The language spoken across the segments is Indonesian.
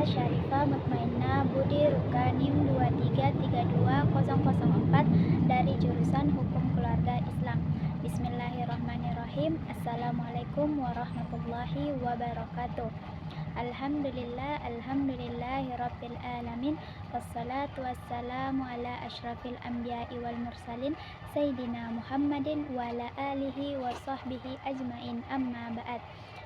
Syarifah Mutmainnah Budi Rukanim 2332004 dari jurusan Hukum Keluarga Islam. Bismillahirrahmanirrahim. Assalamualaikum warahmatullahi wabarakatuh. Alhamdulillahirabbil alamin. Wassalatu wassalamu ala asyrafil anbiya'i wal mursalin Sayyidina Muhammadin wa ala alihi wa sahbihi ajmain, amma ba'd.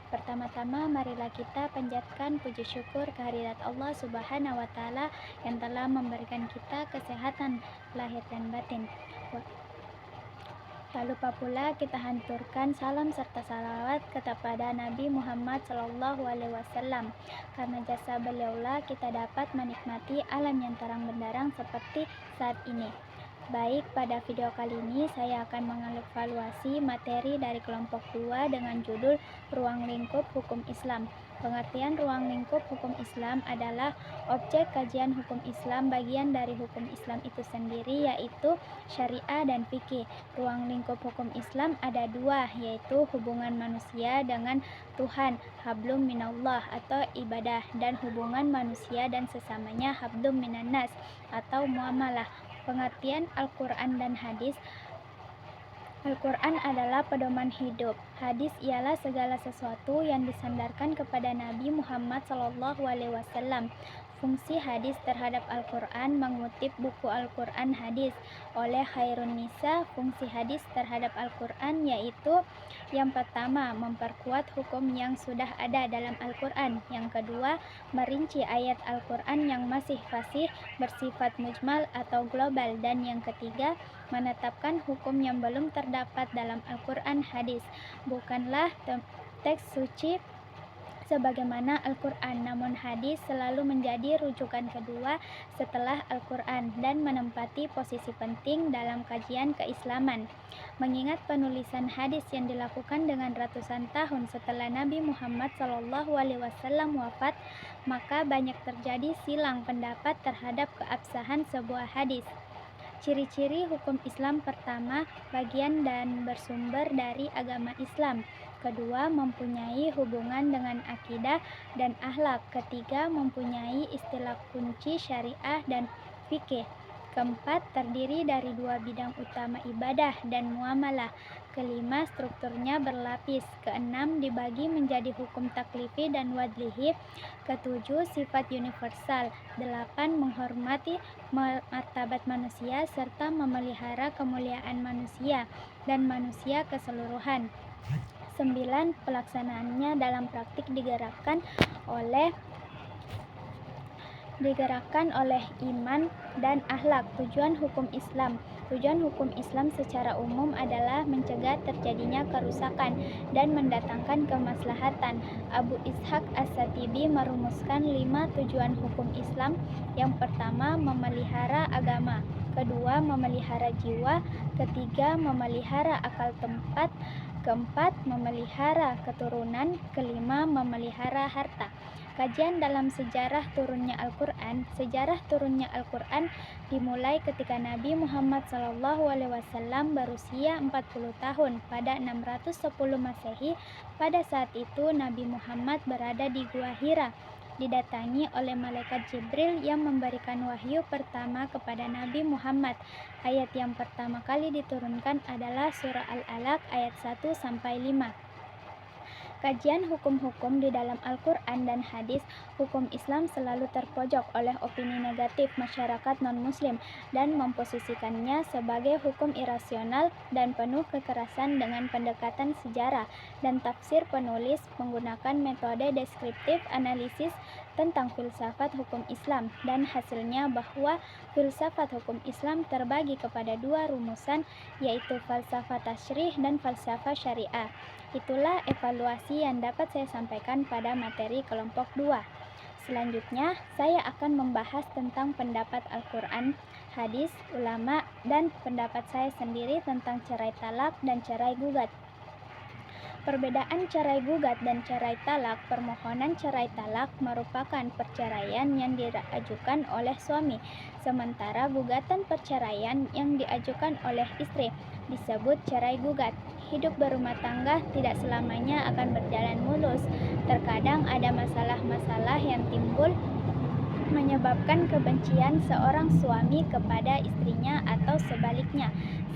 Pertama-tama marilah kita panjatkan puji syukur kehadirat Allah Subhanahu wa taala yang telah memberikan kita kesehatan lahir dan batin. Tak lupa pula kita hanturkan salam serta salawat kepada Nabi Muhammad SAW. Karena jasa beliaulah kita dapat menikmati alam yang terang benderang seperti saat ini. Baik, pada video kali ini saya akan mengevaluasi materi dari kelompok 2 dengan judul Ruang Lingkup Hukum Islam. Pengertian ruang lingkup hukum Islam adalah objek kajian hukum Islam, bagian dari hukum Islam itu sendiri, yaitu syariah dan fikih. Ruang lingkup hukum Islam ada dua, yaitu hubungan manusia dengan Tuhan, hablum minallah atau ibadah, dan hubungan manusia dan sesamanya, hablum minannas atau muamalah. Pengertian Al-Quran dan hadis. Al-Quran adalah pedoman hidup. Hadis ialah segala sesuatu yang disandarkan kepada Nabi Muhammad SAW. Fungsi hadis terhadap Al-Quran: mengutip buku Al-Quran hadis. Oleh Khairun Nisa, fungsi hadis terhadap Al-Quran yaitu: yang pertama, memperkuat hukum yang sudah ada dalam Al-Quran. Yang kedua, merinci ayat Al-Quran yang masih fasih, bersifat mujmal atau global. Dan yang ketiga, menetapkan hukum yang belum terdapat dalam Al-Quran hadis. Bukanlah teks suci sebagaimana Al-Quran, namun hadis selalu menjadi rujukan kedua setelah Al-Quran dan menempati posisi penting dalam kajian keislaman. Mengingat penulisan hadis yang dilakukan dengan ratusan tahun setelah Nabi Muhammad SAW wafat, maka banyak terjadi silang pendapat terhadap keabsahan sebuah hadis. Ciri-ciri hukum Islam: pertama, bagian dan bersumber dari agama Islam. Kedua, mempunyai hubungan dengan akidah dan akhlak. Ketiga, mempunyai istilah kunci syariah dan fikih. Keempat, terdiri dari dua bidang utama, ibadah dan muamalah. Kelima, strukturnya berlapis. Keenam, dibagi menjadi hukum taklifi dan wadlihi. Ketujuh, sifat universal. Delapan, menghormati martabat manusia serta memelihara kemuliaan manusia dan manusia keseluruhan. 9. Pelaksanaannya dalam praktik digerakkan oleh iman dan akhlak. Tujuan hukum Islam. Tujuan hukum Islam secara umum adalah mencegah terjadinya kerusakan dan mendatangkan kemaslahatan. Abu Ishaq As-Satibi merumuskan 5 tujuan hukum Islam. Yang pertama, memelihara agama. Kedua, memelihara jiwa. Ketiga, memelihara akal tempat. Keempat, memelihara keturunan. Kelima, memelihara harta. Kajian dalam sejarah turunnya Al-Quran. Sejarah turunnya Al-Quran dimulai ketika Nabi Muhammad SAW berusia 40 tahun pada 610 Masehi. Pada saat itu Nabi Muhammad berada di Gua Hira, didatangi oleh malaikat Jibril yang memberikan wahyu pertama kepada Nabi Muhammad. Ayat yang pertama kali diturunkan adalah surah Al-Alaq ayat 1-5. Kajian hukum-hukum di dalam Al-Quran dan hadis. Hukum Islam selalu terpojok oleh opini negatif masyarakat non-muslim dan memposisikannya sebagai hukum irasional dan penuh kekerasan dengan pendekatan sejarah dan tafsir penulis menggunakan metode deskriptif analisis tentang filsafat hukum Islam, dan hasilnya bahwa filsafat hukum Islam terbagi kepada dua rumusan, yaitu falsafah tasyrih dan falsafah syariah. Itulah evaluasi yang dapat saya sampaikan pada materi kelompok 2. Selanjutnya, saya akan membahas tentang pendapat Al-Quran, hadis, ulama, dan pendapat saya sendiri tentang cerai talak dan cerai gugat. Perbedaan cerai gugat dan cerai talak. Permohonan cerai talak merupakan perceraian yang diajukan oleh suami, sementara gugatan perceraian yang diajukan oleh istri disebut cerai gugat. Hidup berumah tangga tidak selamanya akan berjalan mulus. Terkadang ada masalah-masalah yang timbul menyebabkan kebencian seorang suami kepada istrinya atau sebaliknya,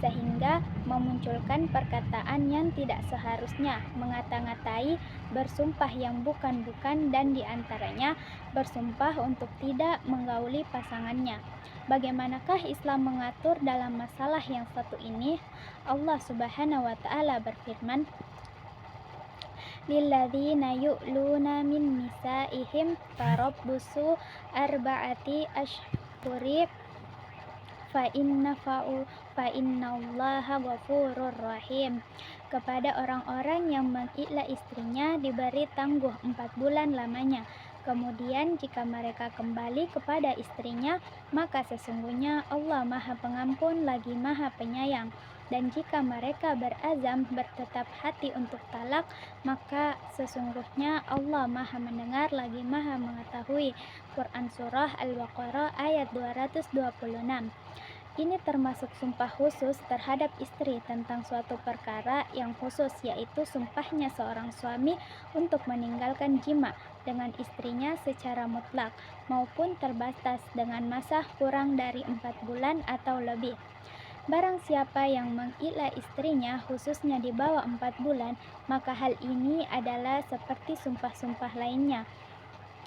sehingga memunculkan perkataan yang tidak seharusnya, mengata-ngatai, bersumpah yang bukan-bukan, dan diantaranya bersumpah untuk tidak menggauli pasangannya. Bagaimanakah Islam mengatur dalam masalah yang satu ini? Allah Subhanahu wa Ta'ala berfirman, lilladzina yu'luna min nisaihim tarabbusu arba'ati ashhuri fa innallaha ghafurur rahim. Kepada orang-orang yang mengikla istrinya diberi tangguh 4 bulan lamanya. Kemudian jika mereka kembali kepada istrinya, maka sesungguhnya Allah Maha Pengampun lagi Maha Penyayang. Dan jika mereka berazam bertetap hati untuk talak, maka sesungguhnya Allah Maha Mendengar lagi Maha Mengetahui. Quran Surah Al-Baqarah ayat 226. Ini termasuk sumpah khusus terhadap istri tentang suatu perkara yang khusus, yaitu sumpahnya seorang suami untuk meninggalkan jima dengan istrinya secara mutlak maupun terbatas dengan masa kurang dari 4 bulan atau lebih. Barang siapa yang mengikla istrinya khususnya di bawah 4 bulan, maka hal ini adalah seperti sumpah-sumpah lainnya.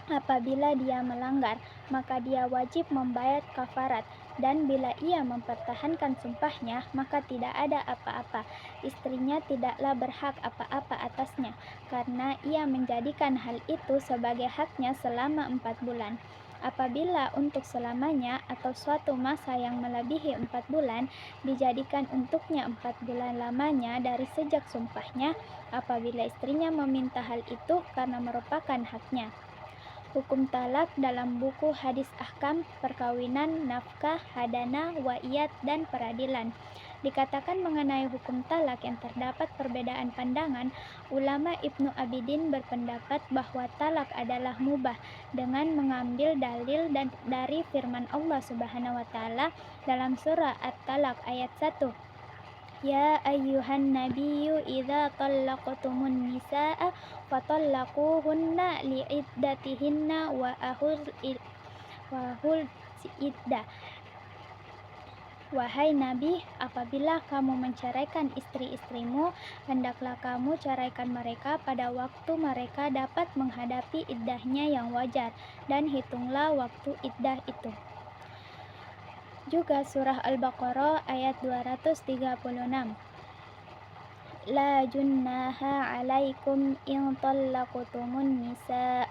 Apabila dia melanggar, maka dia wajib membayar kafarat, dan bila ia mempertahankan sumpahnya, maka tidak ada apa-apa. Istrinya tidaklah berhak apa-apa atasnya, karena ia menjadikan hal itu sebagai haknya selama 4 bulan. Apabila untuk selamanya atau suatu masa yang melebihi 4 bulan dijadikan untuknya 4 bulan lamanya dari sejak sumpahnya, apabila istrinya meminta hal itu karena merupakan haknya. Hukum talak dalam buku Hadis Ahkam Perkawinan, Nafkah, Hadana, Wa'iyat, dan Peradilan. Dikatakan mengenai hukum talak yang terdapat perbedaan pandangan, ulama Ibnu Abidin berpendapat bahwa talak adalah mubah dengan mengambil dalil dari firman Allah Subhanahu wa Ta'ala dalam surah At-Talaq ayat 1. Ya ayyuhan nabiyyu idza tallaqtumun nisaa fatallaquhunna li'iddatihinna wa ahul iddah. Wahai Nabi, apabila kamu menceraikan istri-istrimu, hendaklah kamu ceraikan mereka pada waktu mereka dapat menghadapi iddahnya yang wajar, dan hitunglah waktu iddah itu. Juga surah Al-Baqarah ayat 236. La junnaha alaikum in tallaqtumun nisa.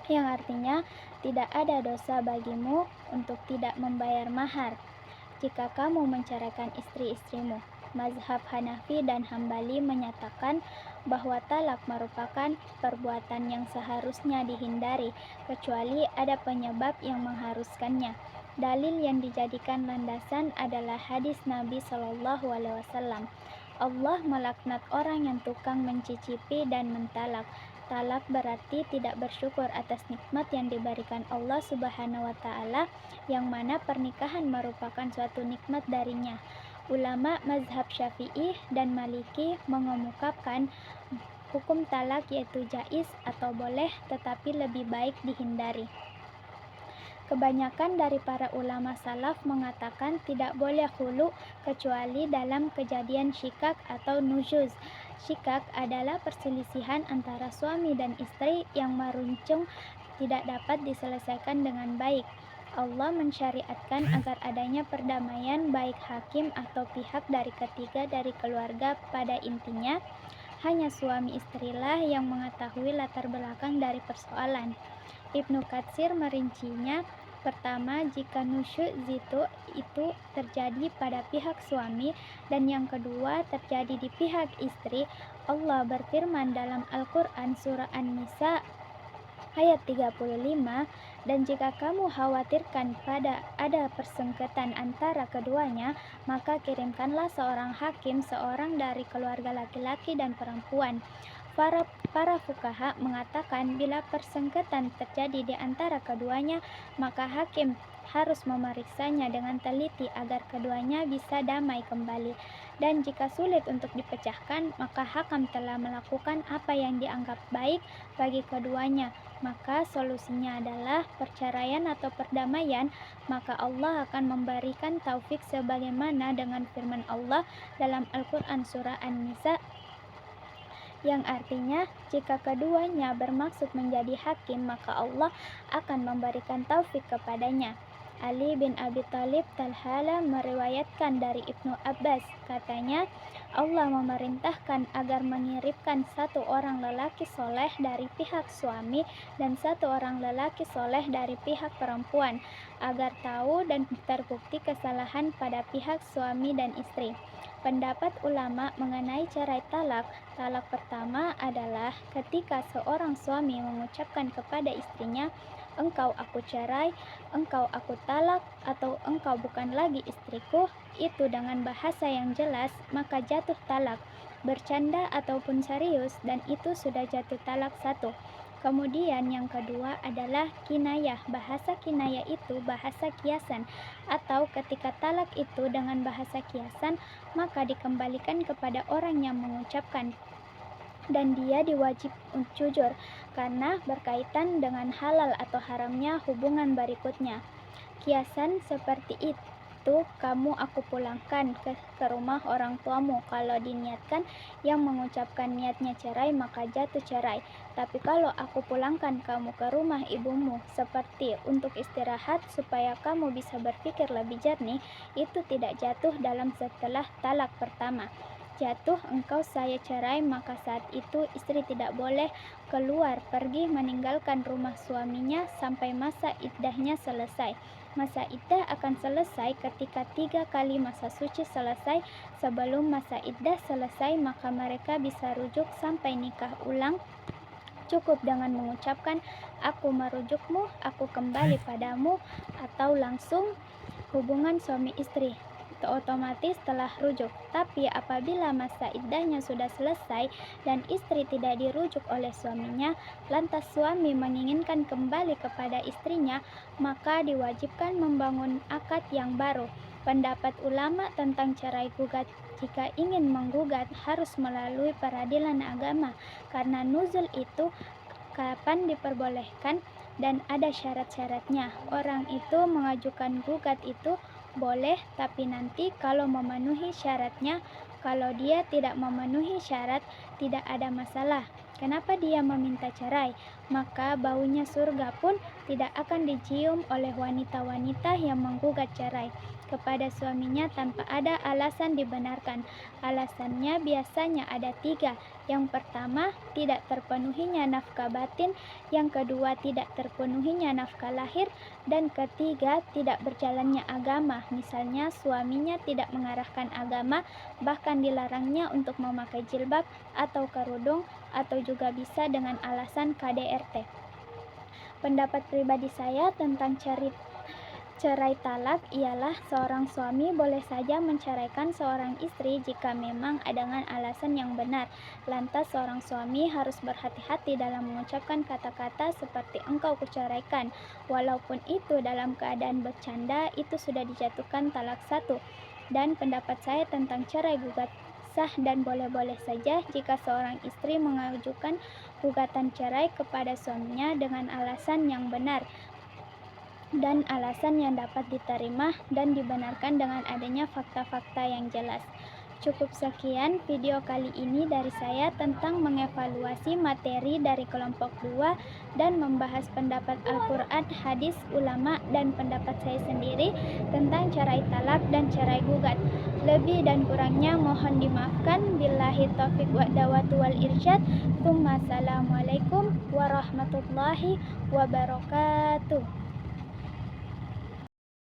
Yang artinya, tidak ada dosa bagimu untuk tidak membayar mahar jika kamu menceraikan istri-istrimu. Mazhab Hanafi dan Hambali menyatakan bahwa talak merupakan perbuatan yang seharusnya dihindari, kecuali ada penyebab yang mengharuskannya. Dalil yang dijadikan landasan adalah hadis Nabi Shallallahu Alaihi Wasallam. Allah melaknat orang yang tukang mencicipi dan mentalak. Talak berarti tidak bersyukur atas nikmat yang diberikan Allah Subhanahu wa Ta'ala, yang mana pernikahan merupakan suatu nikmat darinya. Ulama mazhab Syafi'i dan Maliki mengemukakan hukum talak yaitu jaiz atau boleh, tetapi lebih baik dihindari. Kebanyakan dari para ulama salaf mengatakan tidak boleh khulu kecuali dalam kejadian syikak atau nusyuz. Syikak adalah perselisihan antara suami dan istri yang meruncing tidak dapat diselesaikan dengan baik. Allah mensyariatkan agar adanya perdamaian baik hakim atau pihak dari ketiga dari keluarga. Pada intinya, hanya suami istrilah yang mengetahui latar belakang dari persoalan. Ibnu Katsir merincinya. Pertama, jika nusyuz itu terjadi pada pihak suami, dan yang kedua terjadi di pihak istri, Allah berfirman dalam Al-Quran surah An-Nisa ayat 35, dan jika kamu khawatirkan pada ada persengketaan antara keduanya, maka kirimkanlah seorang hakim, seorang dari keluarga laki-laki dan perempuan. Para fuqaha mengatakan bila persengketaan terjadi di antara keduanya, maka hakim harus memeriksanya dengan teliti agar keduanya bisa damai kembali. Dan jika sulit untuk dipecahkan, maka hakam telah melakukan apa yang dianggap baik bagi keduanya. Maka solusinya adalah perceraian atau perdamaian. Maka Allah akan memberikan taufik sebagaimana dengan firman Allah dalam Al-Quran surah An-Nisa, yang artinya jika keduanya bermaksud menjadi hakim, maka Allah akan memberikan taufik kepadanya. Ali bin Abi Thalib Talhala meriwayatkan dari Ibnu Abbas, katanya Allah memerintahkan agar mengirimkan satu orang lelaki soleh dari pihak suami dan satu orang lelaki soleh dari pihak perempuan, agar tahu dan terbukti kesalahan pada pihak suami dan istri. Pendapat ulama mengenai cerai talak. Talak pertama adalah ketika seorang suami mengucapkan kepada istrinya, engkau aku cerai, engkau aku talak, atau engkau bukan lagi istriku, itu dengan bahasa yang jelas, maka jatuh talak. Bercanda ataupun serius, dan itu sudah jatuh talak satu. Kemudian yang kedua adalah kinayah. Bahasa kinayah itu bahasa kiasan, atau ketika talak itu dengan bahasa kiasan, maka dikembalikan kepada orang yang mengucapkan, dan dia diwajib jujur karena berkaitan dengan halal atau haramnya hubungan berikutnya. Kiasan seperti itu, kamu aku pulangkan ke rumah orang tuamu. Kalau diniatkan yang mengucapkan niatnya cerai, maka jatuh cerai. Tapi kalau aku pulangkan kamu ke rumah ibumu seperti untuk istirahat supaya kamu bisa berpikir lebih jernih, itu tidak jatuh dalam setelah talak pertama. Jatuh engkau saya cerai, maka saat itu istri tidak boleh keluar pergi meninggalkan rumah suaminya sampai masa iddahnya selesai. Masa iddah akan selesai ketika 3 kali masa suci selesai. Sebelum masa iddah selesai, maka mereka bisa rujuk sampai nikah ulang. Cukup dengan mengucapkan aku merujukmu, aku kembali padamu, atau langsung hubungan suami istri otomatis telah rujuk. Tapi apabila masa iddahnya sudah selesai dan istri tidak dirujuk oleh suaminya, lantas suami menginginkan kembali kepada istrinya, maka diwajibkan membangun akad yang baru. Pendapat ulama tentang cerai gugat, jika ingin menggugat harus melalui peradilan agama, karena nuzul itu kapan diperbolehkan dan ada syarat-syaratnya. Orang itu mengajukan gugat itu boleh, tapi nanti kalau memenuhi syaratnya. Kalau dia tidak memenuhi syarat, tidak ada masalah. Kenapa dia meminta cerai? Maka baunya surga pun tidak akan dicium oleh wanita-wanita yang menggugat cerai kepada suaminya tanpa ada alasan dibenarkan. Alasannya biasanya ada 3. Yang pertama, tidak terpenuhinya nafkah batin. Yang kedua, tidak terpenuhinya nafkah lahir. Dan ketiga, tidak berjalannya agama. Misalnya suaminya tidak mengarahkan agama, bahkan dilarangnya untuk memakai jilbab atau kerudung, atau juga bisa dengan alasan KDRT. Pendapat pribadi saya tentang cerai talak ialah seorang suami boleh saja menceraikan seorang istri jika memang dengan alasan yang benar. Lantas seorang suami harus berhati-hati dalam mengucapkan kata-kata seperti engkau kuceraikan. Walaupun itu dalam keadaan bercanda, itu sudah dijatuhkan talak satu. Dan pendapat saya tentang cerai gugat sah dan boleh-boleh saja jika seorang istri mengajukan gugatan cerai kepada suaminya dengan alasan yang benar dan alasan yang dapat diterima dan dibenarkan dengan adanya fakta-fakta yang jelas. Cukup sekian video kali ini dari saya tentang mengevaluasi materi dari kelompok 2 dan membahas pendapat Al-Quran, hadis, ulama, dan pendapat saya sendiri tentang cerai talak dan cerai gugat. Lebih dan kurangnya mohon dimaafkan. Billahi taufiq wa dawatu wal irsyad. Assalamualaikum warahmatullahi wabarakatuh.